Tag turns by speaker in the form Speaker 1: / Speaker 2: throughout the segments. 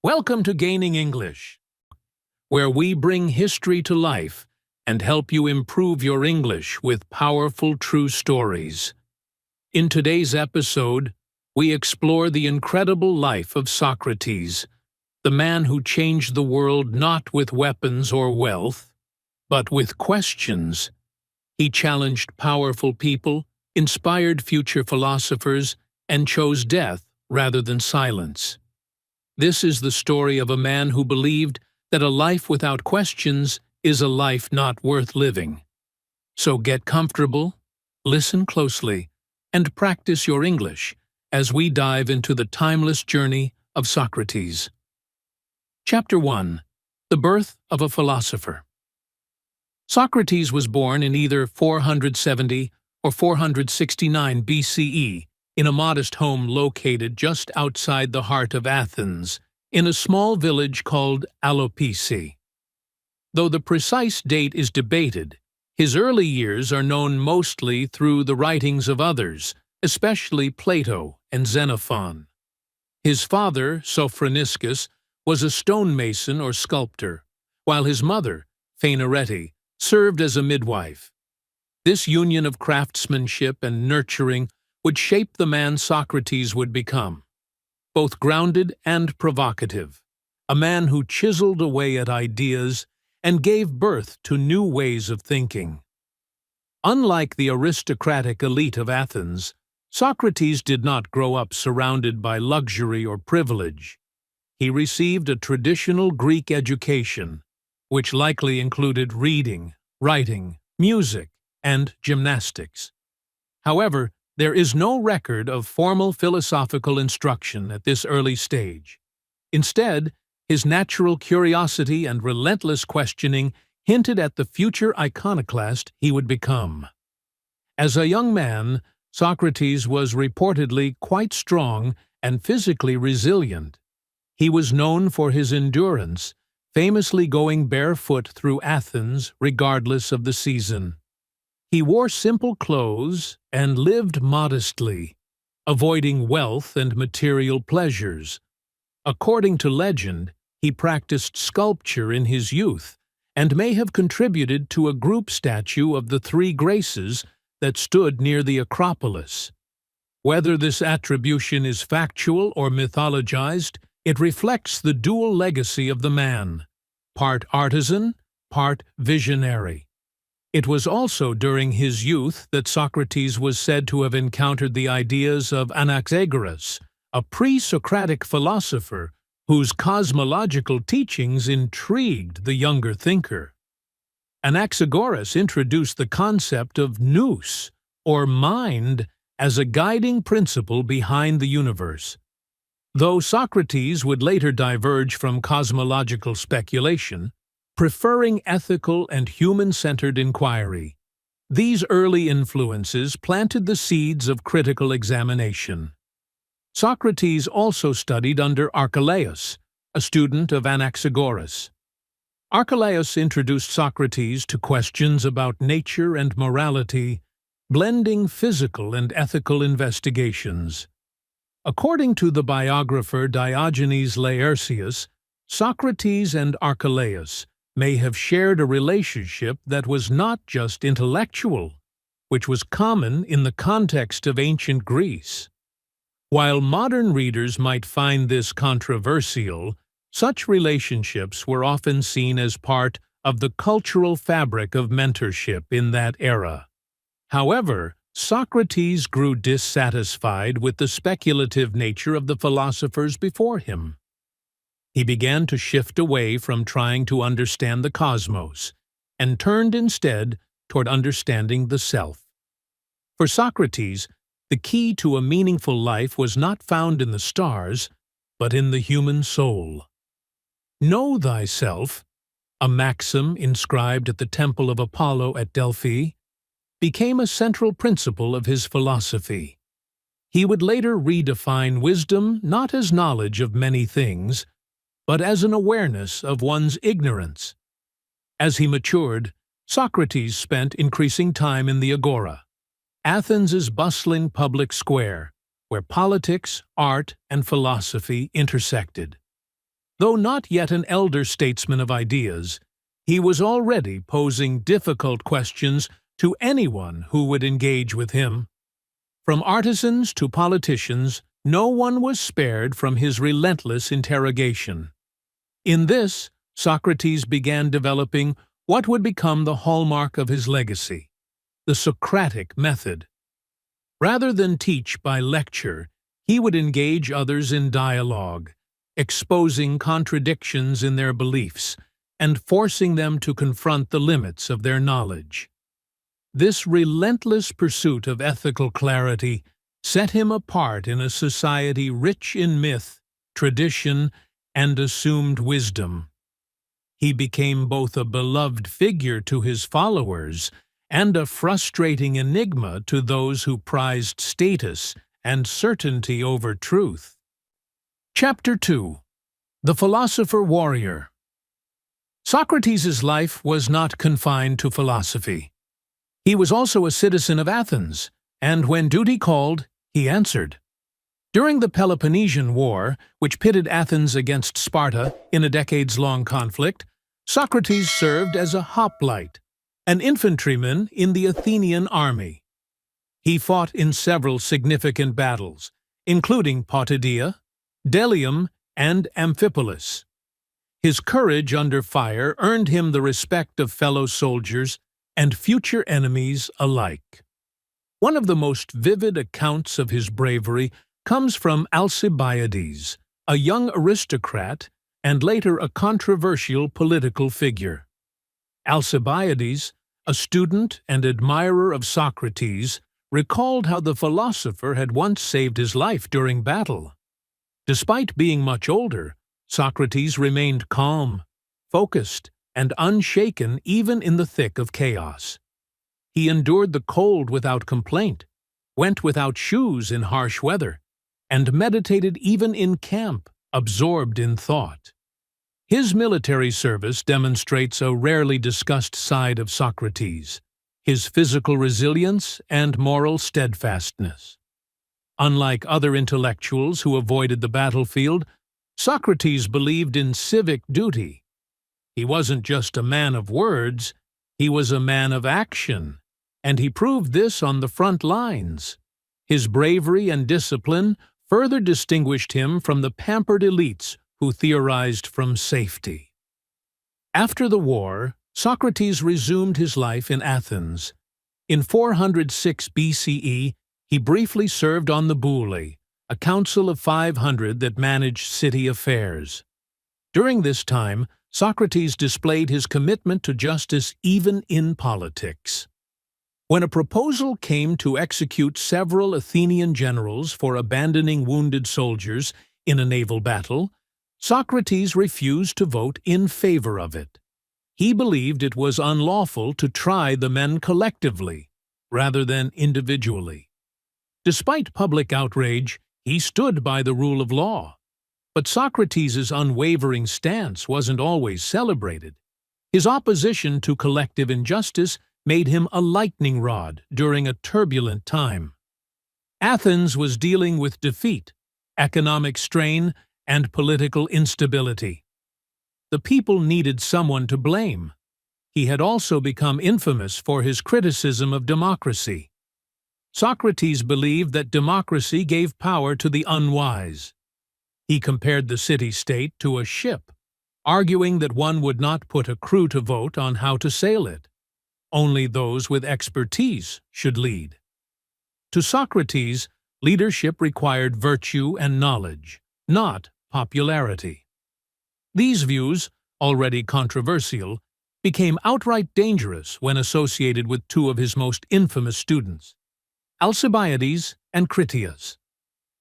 Speaker 1: Welcome to Gaining English, where we bring history to life and help you improve your English with powerful true stories. In today's episode, we explore the incredible life of Socrates, the man who changed the world not with weapons or wealth, but with questions. He challenged powerful people, inspired future philosophers, and chose death rather than silence. This is the story of a man who believed that a life without questions is a life not worth living. So get comfortable, listen closely, and practice your English as we dive into the timeless journey of Socrates. Chapter 1. The Birth of a Philosopher. Socrates was born in either 470 or 469 BCE in a modest home located just outside the heart of Athens, in a small village called Alopecia. Though the precise date is debated, his early years are known mostly through the writings of others, especially Plato and Xenophon. His father, Socrates, was a stonemason or sculptor, while his mother, Phainarete, served as a midwife. This union of craftsmanship and nurturing would shape the man Socrates would become, both grounded and provocative, a man who chiseled away at ideas and gave birth to new ways of thinking. Unlike the aristocratic elite of Athens, Socrates did not grow up surrounded by luxury or privilege. He received a traditional Greek education, which likely included reading, writing, music, and gymnastics. However, there is no record of formal philosophical instruction at this early stage. Instead, his natural curiosity and relentless questioning hinted at the future iconoclast he would become. As a young man, Socrates was reportedly quite strong and physically resilient. He was known for his endurance, famously going barefoot through Athens regardless of the season. He wore simple clothes and lived modestly, avoiding wealth and material pleasures. According to legend, he practiced sculpture in his youth and may have contributed to a group statue of the Three Graces that stood near the Acropolis. Whether this attribution is factual or mythologized, it reflects the dual legacy of the man, part artisan, part visionary. It was also during his youth that Socrates was said to have encountered the ideas of Anaxagoras, a pre-Socratic philosopher whose cosmological teachings intrigued the younger thinker. Anaxagoras introduced the concept of nous, or mind, as a guiding principle behind the universe. Though Socrates would later diverge from cosmological speculation, preferring ethical and human-centered inquiry, these early influences planted the seeds of critical examination. Socrates also studied under Archelaus, a student of Anaxagoras. Archelaus introduced Socrates to questions about nature and morality, blending physical and ethical investigations. According to the biographer Diogenes Laertius, Socrates and Archelaus may have shared a relationship that was not just intellectual, which was common in the context of ancient Greece. While modern readers might find this controversial, such relationships were often seen as part of the cultural fabric of mentorship in that era. However, Socrates grew dissatisfied with the speculative nature of the philosophers before him. He began to shift away from trying to understand the cosmos and turned instead toward understanding the self. For Socrates, the key to a meaningful life was not found in the stars, but in the human soul. Know thyself, a maxim inscribed at the temple of Apollo at Delphi, became a central principle of his philosophy. He would later redefine wisdom not as knowledge of many things, but as an awareness of one's ignorance. As he matured, Socrates spent increasing time in the Agora, Athens' bustling public square, where politics, art, and philosophy intersected. Though not yet an elder statesman of ideas, he was already posing difficult questions to anyone who would engage with him. From artisans to politicians, no one was spared from his relentless interrogation. In this, Socrates began developing what would become the hallmark of his legacy, the Socratic method. Rather than teach by lecture, he would engage others in dialogue, exposing contradictions in their beliefs and forcing them to confront the limits of their knowledge. This relentless pursuit of ethical clarity set him apart in a society rich in myth, tradition, and assumed wisdom. He became both a beloved figure to his followers and a frustrating enigma to those who prized status and certainty over truth. Chapter 2. The Philosopher Warrior. Socrates' life was not confined to philosophy. He was also a citizen of Athens, and when duty called, he answered. During the Peloponnesian War, which pitted Athens against Sparta in a decades-long conflict, Socrates served as a hoplite, an infantryman in the Athenian army. He fought in several significant battles, including Potidaea, Delium, and Amphipolis. His courage under fire earned him the respect of fellow soldiers and future enemies alike. One of the most vivid accounts of his bravery comes from Alcibiades, a young aristocrat and later a controversial political figure. Alcibiades, a student and admirer of Socrates, recalled how the philosopher had once saved his life during battle. Despite being much older, Socrates remained calm, focused, and unshaken even in the thick of chaos. He endured the cold without complaint, went without shoes in harsh weather, and meditated even in camp, absorbed in thought. His military service demonstrates a rarely discussed side of Socrates, his physical resilience and moral steadfastness. Unlike other intellectuals who avoided the battlefield, Socrates believed in civic duty. He wasn't just a man of words, he was a man of action, and he proved this on the front lines. His bravery and discipline further distinguished him from the pampered elites who theorized from safety. After the war, Socrates resumed his life in Athens. In 406 BCE, he briefly served on the Boulae, a council of 500 that managed city affairs. During this time, Socrates displayed his commitment to justice even in politics. When a proposal came to execute several Athenian generals for abandoning wounded soldiers in a naval battle, Socrates refused to vote in favor of it. He believed it was unlawful to try the men collectively, rather than individually. Despite public outrage, he stood by the rule of law. But Socrates' unwavering stance wasn't always celebrated. His opposition to collective injustice made him a lightning rod during a turbulent time. Athens was dealing with defeat, economic strain, and political instability. The people needed someone to blame. He had also become infamous for his criticism of democracy. Socrates believed that democracy gave power to the unwise. He compared the city-state to a ship, arguing that one would not put a crew to vote on how to sail it. Only those with expertise should lead. To Socrates, leadership required virtue and knowledge, not popularity. These views, already controversial, became outright dangerous when associated with two of his most infamous students, Alcibiades and Critias.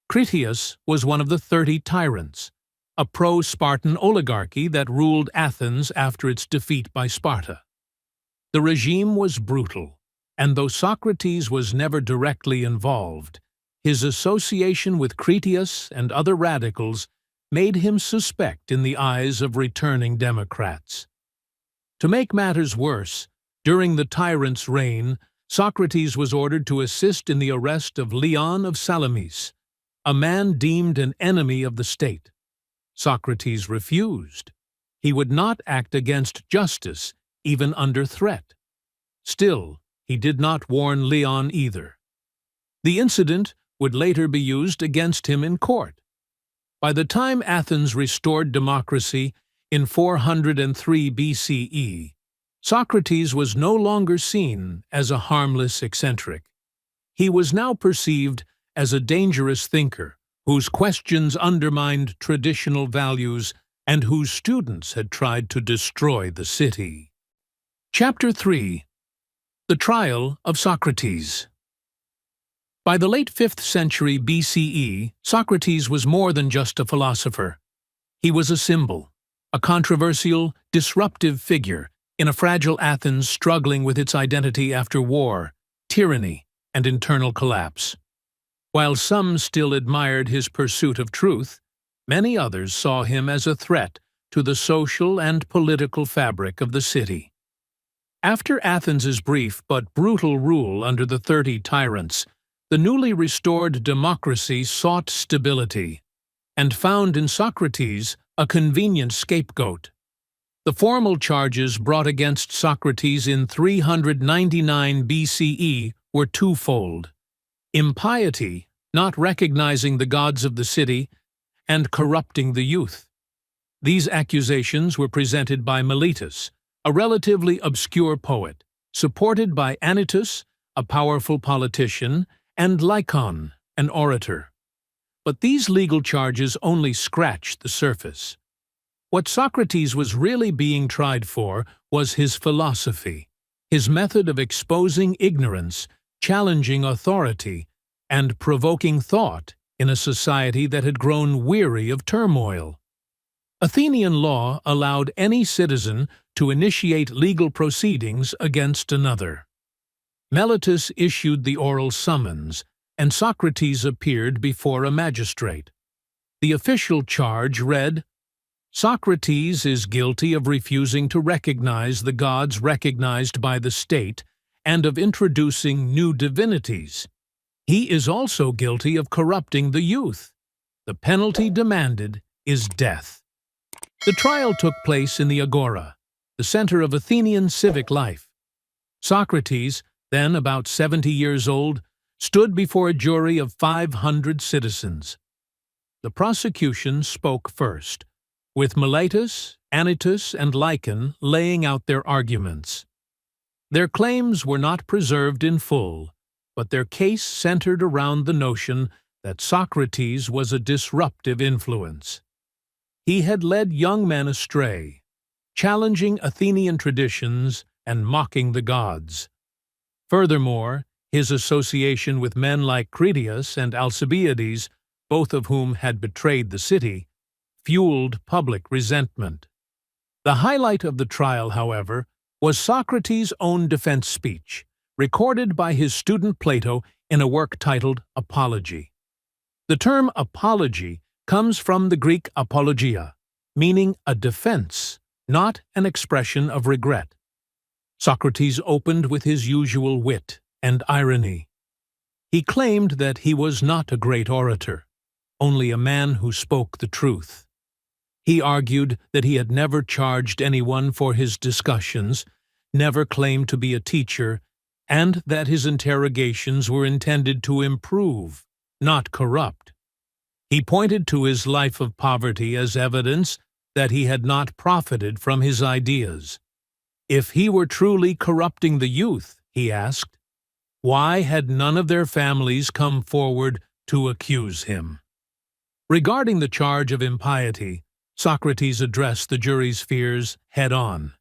Speaker 1: Critias was one of the 30 tyrants, a pro-Spartan oligarchy that ruled Athens after its defeat by Sparta. The regime was brutal, and though Socrates was never directly involved, his association with Critias and other radicals made him suspect in the eyes of returning Democrats. To make matters worse, during the tyrant's reign, Socrates was ordered to assist in the arrest of Leon of Salamis, a man deemed an enemy of the state. Socrates refused. He would not act against justice, even under threat. Still, he did not warn Leon either. The incident would later be used against him in court. By the time Athens restored democracy in 403 BCE, Socrates was no longer seen as a harmless eccentric. He was now perceived as a dangerous thinker whose questions undermined traditional values and whose students had tried to destroy the city. Chapter 3. The Trial of Socrates. By the late 5th century BCE, Socrates was more than just a philosopher. He was a symbol, a controversial, disruptive figure in a fragile Athens struggling with its identity after war, tyranny, and internal collapse. While some still admired his pursuit of truth, many others saw him as a threat to the social and political fabric of the city. After Athens's brief but brutal rule under the 30 tyrants, the newly restored democracy sought stability and found in Socrates a convenient scapegoat. The formal charges brought against Socrates in 399 BCE were twofold: impiety, not recognizing the gods of the city, and corrupting the youth. These accusations were presented by Miletus, a relatively obscure poet, supported by Anytus, a powerful politician, and Lycon, an orator. But these legal charges only scratched the surface. What Socrates was really being tried for was his philosophy, his method of exposing ignorance, challenging authority, and provoking thought in a society that had grown weary of turmoil. Athenian law allowed any citizen to initiate legal proceedings against another. Miletus issued the oral summons, and Socrates appeared before a magistrate. The official charge read, "Socrates is guilty of refusing to recognize the gods recognized by the state and of introducing new divinities. He is also guilty of corrupting the youth. The penalty demanded is death." The trial took place in the Agora, the center of Athenian civic life. Socrates, then about 70 years old, stood before a jury of 500 citizens. The prosecution spoke first, with Miletus, Anytus, and Lycon laying out their arguments. Their claims were not preserved in full, but their case centered around the notion that Socrates was a disruptive influence. He had led young men astray, challenging Athenian traditions and mocking the gods. Furthermore, his association with men like Critias and Alcibiades, both of whom had betrayed the city, fueled public resentment. The highlight of the trial, however, was Socrates' own defense speech, recorded by his student Plato in a work titled Apology. The term apology comes from the Greek apologia, meaning a defense, not an expression of regret. Socrates opened with his usual wit and irony. He claimed that he was not a great orator, only a man who spoke the truth. He argued that he had never charged anyone for his discussions, never claimed to be a teacher, and that his interrogations were intended to improve, not corrupt. He pointed to his life of poverty as evidence that he had not profited from his ideas. If he were truly corrupting the youth, he asked, why had none of their families come forward to accuse him? Regarding the charge of impiety, Socrates addressed the jury's fears head-on.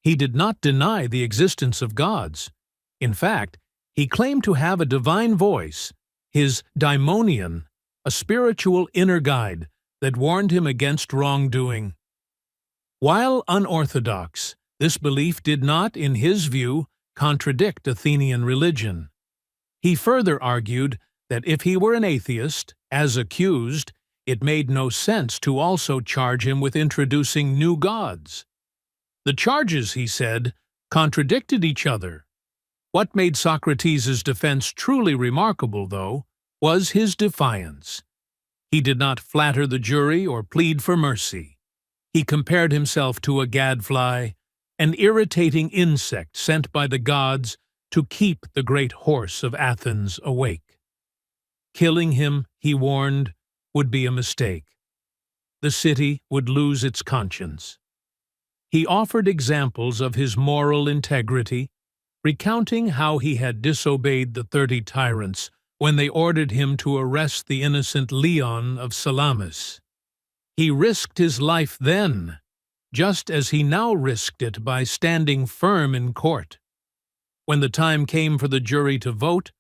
Speaker 1: He did not deny the existence of gods. In fact, he claimed to have a divine voice, his daimonion, a spiritual inner guide that warned him against wrongdoing. While unorthodox, this belief did not, in his view, contradict Athenian religion. He further argued that if he were an atheist, as accused, it made no sense to also charge him with introducing new gods. The charges, he said, contradicted each other. What made Socrates' defense truly remarkable, though, was his defiance. He did not flatter the jury or plead for mercy. He compared himself to a gadfly, an irritating insect sent by the gods to keep the great horse of Athens awake. Killing him, he warned, would be a mistake. The city would lose its conscience. He offered examples of his moral integrity, recounting how he had disobeyed the 30 tyrants when they ordered him to arrest the innocent Leon of Salamis. He risked his life then, just as he now risked it by standing firm in court. When the time came for the jury to vote,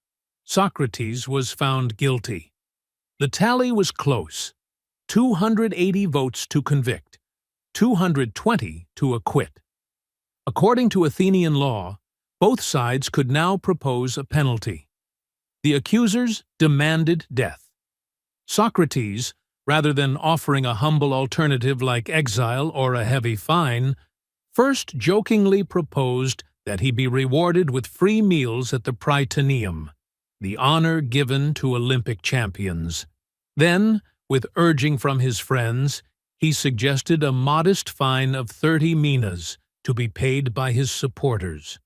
Speaker 1: Socrates was found guilty. The tally was close: 280 votes to convict, 220 to acquit. According to Athenian law, both sides could now propose a penalty. The accusers demanded death. Socrates, rather than offering a humble alternative like exile or a heavy fine, first jokingly proposed that he be rewarded with free meals at the Prytaneum, the honor given to Olympic champions. Then, with urging from his friends, he suggested a modest fine of 30 minas to be paid by his supporters.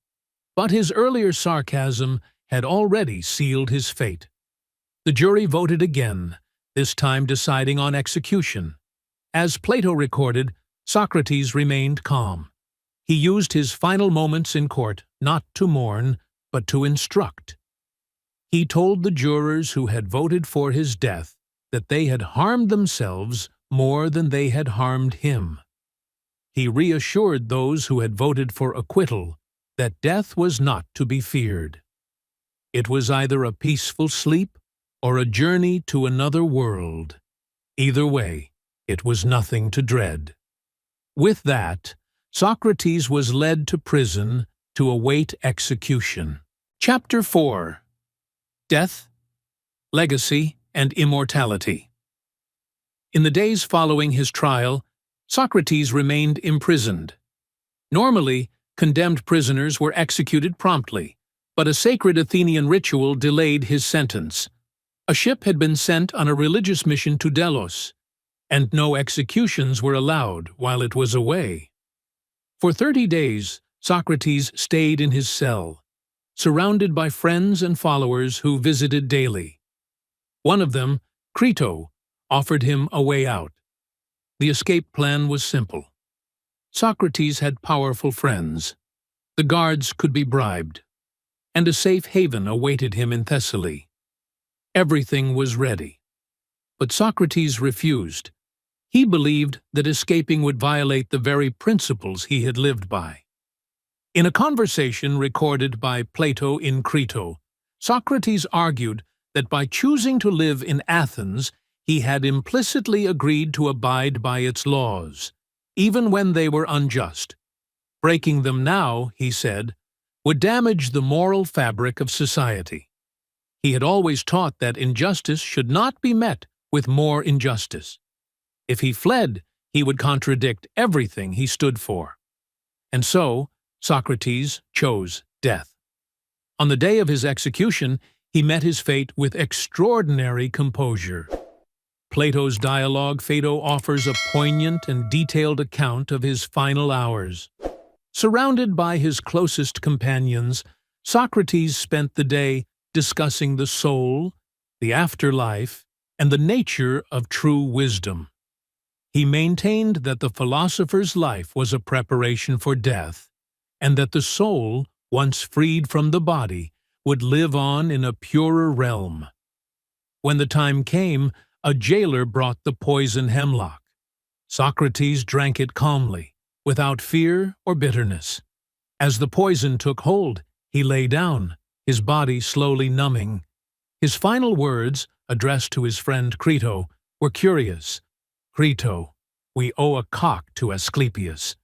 Speaker 1: But his earlier sarcasm had already sealed his fate. The jury voted again, this time deciding on execution. As Plato recorded, Socrates remained calm. He used his final moments in court not to mourn, but to instruct. He told the jurors who had voted for his death that they had harmed themselves more than they had harmed him. He reassured those who had voted for acquittal that death was not to be feared. It was either a peaceful sleep or a journey to another world. Either way, it was nothing to dread. With that, Socrates was led to prison to await execution. Chapter 4: Death, Legacy, and Immortality. In the days following his trial, Socrates remained imprisoned. Normally, condemned prisoners were executed promptly, but a sacred Athenian ritual delayed his sentence. A ship had been sent on a religious mission to Delos, and no executions were allowed while it was away. For 30 days, Socrates stayed in his cell, surrounded by friends and followers who visited daily. One of them, Crito, offered him a way out. The escape plan was simple. Socrates had powerful friends. The guards could be bribed, and a safe haven awaited him in Thessaly. Everything was ready. But Socrates refused. He believed that escaping would violate the very principles he had lived by. In a conversation recorded by Plato in Crito, Socrates argued that by choosing to live in Athens, he had implicitly agreed to abide by its laws, even when they were unjust. Breaking them now, he said, would damage the moral fabric of society. He had always taught that injustice should not be met with more injustice. If he fled, he would contradict everything he stood for. And so, Socrates chose death. On the day of his execution, he met his fate with extraordinary composure. Plato's dialogue Phaedo offers a poignant and detailed account of his final hours. Surrounded by his closest companions, Socrates spent the day discussing the soul, the afterlife, and the nature of true wisdom. He maintained that the philosopher's life was a preparation for death, and that the soul, once freed from the body, would live on in a purer realm. When the time came, a jailer brought the poison hemlock. Socrates drank it calmly, without fear or bitterness. As the poison took hold, he lay down, his body slowly numbing. His final words, addressed to his friend Crito, were curious. "Crito, we owe a cock to Asclepius.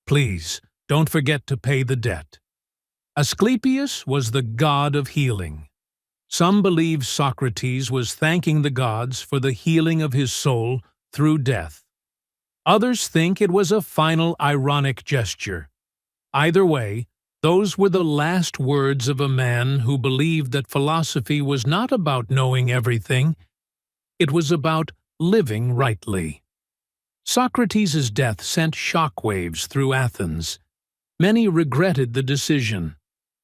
Speaker 1: Please, don't forget to pay the debt." Asclepius was the god of healing. Some believe Socrates was thanking the gods for the healing of his soul through death. Others think it was a final ironic gesture. Either way, those were the last words of a man who believed that philosophy was not about knowing everything. It was about living rightly. Socrates' death sent shockwaves through Athens. Many regretted the decision.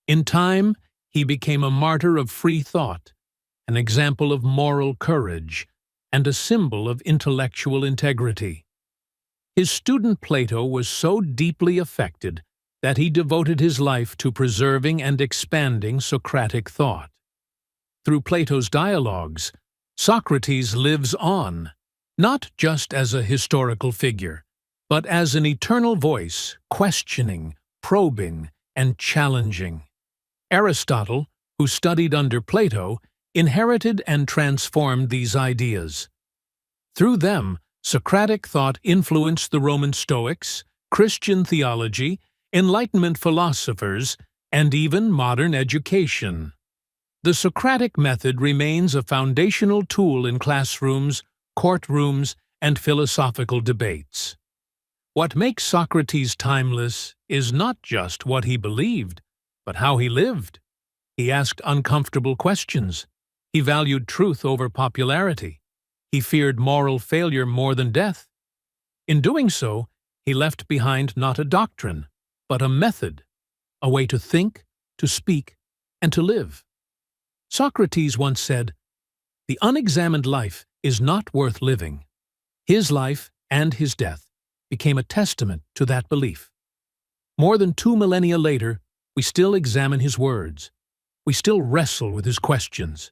Speaker 1: In time, he became a martyr of free thought, an example of moral courage, and a symbol of intellectual integrity. His student Plato was so deeply affected that he devoted his life to preserving and expanding Socratic thought. Through Plato's dialogues, Socrates lives on, not just as a historical figure, but as an eternal voice, questioning, probing, and challenging. Aristotle, who studied under Plato, inherited and transformed these ideas. Through them, Socratic thought influenced the Roman Stoics, Christian theology, Enlightenment philosophers, and even modern education. The Socratic method remains a foundational tool in classrooms, courtrooms, and philosophical debates. What makes Socrates timeless is not just what he believed, but how he lived. He asked uncomfortable questions. He valued truth over popularity. He feared moral failure more than death. In doing so, he left behind not a doctrine, but a method, a way to think, to speak, and to live. Socrates once said, "The unexamined life is not worth living." His life and his death became a testament to that belief. More than 2 millennia later, we still examine his words. We still wrestle with his questions.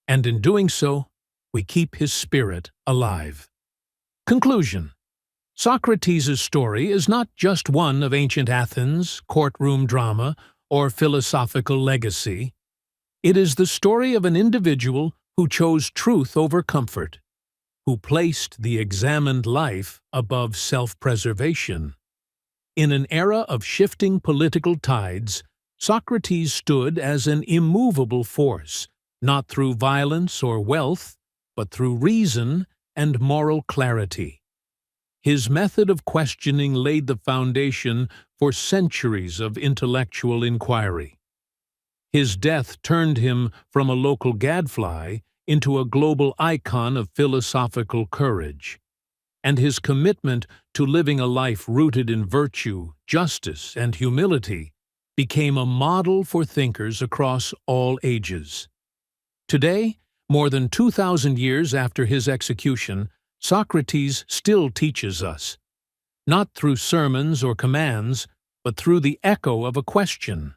Speaker 1: And in doing so, we keep his spirit alive. Conclusion. Socrates' story is not just one of ancient Athens, courtroom drama, or philosophical legacy. It is the story of an individual who chose truth over comfort, who placed the examined life above self-preservation. In an era of shifting political tides, Socrates stood as an immovable force, not through violence or wealth, but through reason and moral clarity. His method of questioning laid the foundation for centuries of intellectual inquiry. His death turned him from a local gadfly into a global icon of philosophical courage, and his commitment to living a life rooted in virtue, justice, and humility became a model for thinkers across all ages. Today, more than 2,000 years after his execution, Socrates still teaches us, not through sermons or commands, but through the echo of a question.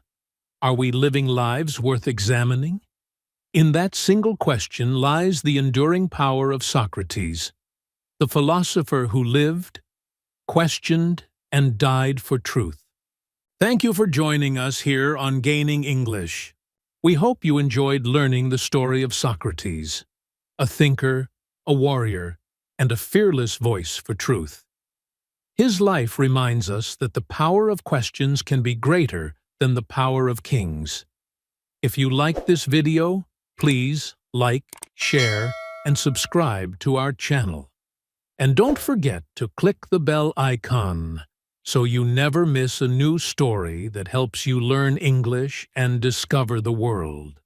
Speaker 1: Are we living lives worth examining? In that single question lies the enduring power of Socrates, the philosopher who lived, questioned, and died for truth. Thank you for joining us here on Gaining English. We hope you enjoyed learning the story of Socrates, a thinker, a warrior, and a fearless voice for truth. His life reminds us that the power of questions can be greater than the power of kings. If you liked this video, please like, share, and subscribe to our channel. And don't forget to click the bell icon so you never miss a new story that helps you learn English and discover the world.